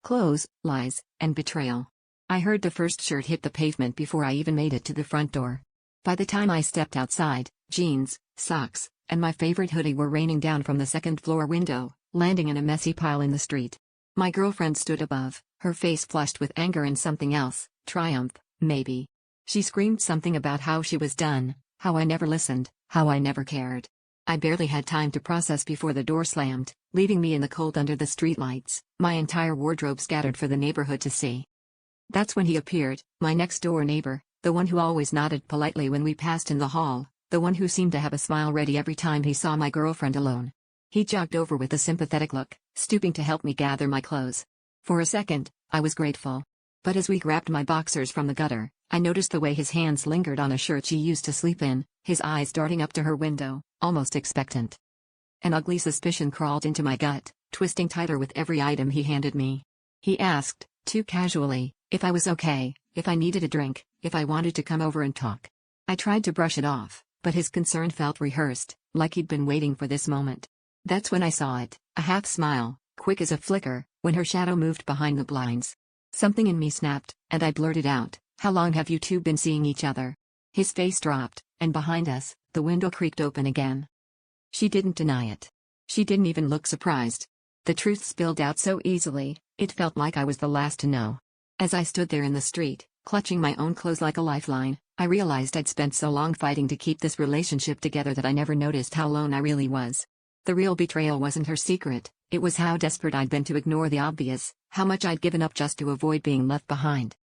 Clothes, lies, and betrayal. I heard the first shirt hit the pavement before I even made it to the front door. By the time I stepped outside, jeans, socks, and my favorite hoodie were raining down from the second-floor window, landing in a messy pile in the street. My girlfriend stood above, her face flushed with anger and something else, triumph, maybe. She screamed something about how she was done, how I never listened, how I never cared. I barely had time to process before the door slammed, leaving me in the cold under the streetlights, my entire wardrobe scattered for the neighborhood to see. That's when he appeared, my next-door neighbor, the one who always nodded politely when we passed in the hall, the one who seemed to have a smile ready every time he saw my girlfriend alone. He jogged over with a sympathetic look, stooping to help me gather my clothes. For a second, I was grateful. But as we grabbed my boxers from the gutter, I noticed the way his hands lingered on a shirt she used to sleep in, his eyes darting up to her window, almost expectant. An ugly suspicion crawled into my gut, twisting tighter with every item he handed me. He asked, too casually, if I was okay, if I needed a drink, if I wanted to come over and talk. I tried to brush it off, but his concern felt rehearsed, like he'd been waiting for this moment. That's when I saw it, a half smile, quick as a flicker, when her shadow moved behind the blinds. Something in me snapped, and I blurted out, "How long have you two been seeing each other?" His face dropped, and behind us, the window creaked open again. She didn't deny it. She didn't even look surprised. The truth spilled out so easily, it felt like I was the last to know. As I stood there in the street, clutching my own clothes like a lifeline, I realized I'd spent so long fighting to keep this relationship together that I never noticed how alone I really was. The real betrayal wasn't her secret, it was how desperate I'd been to ignore the obvious, how much I'd given up just to avoid being left behind.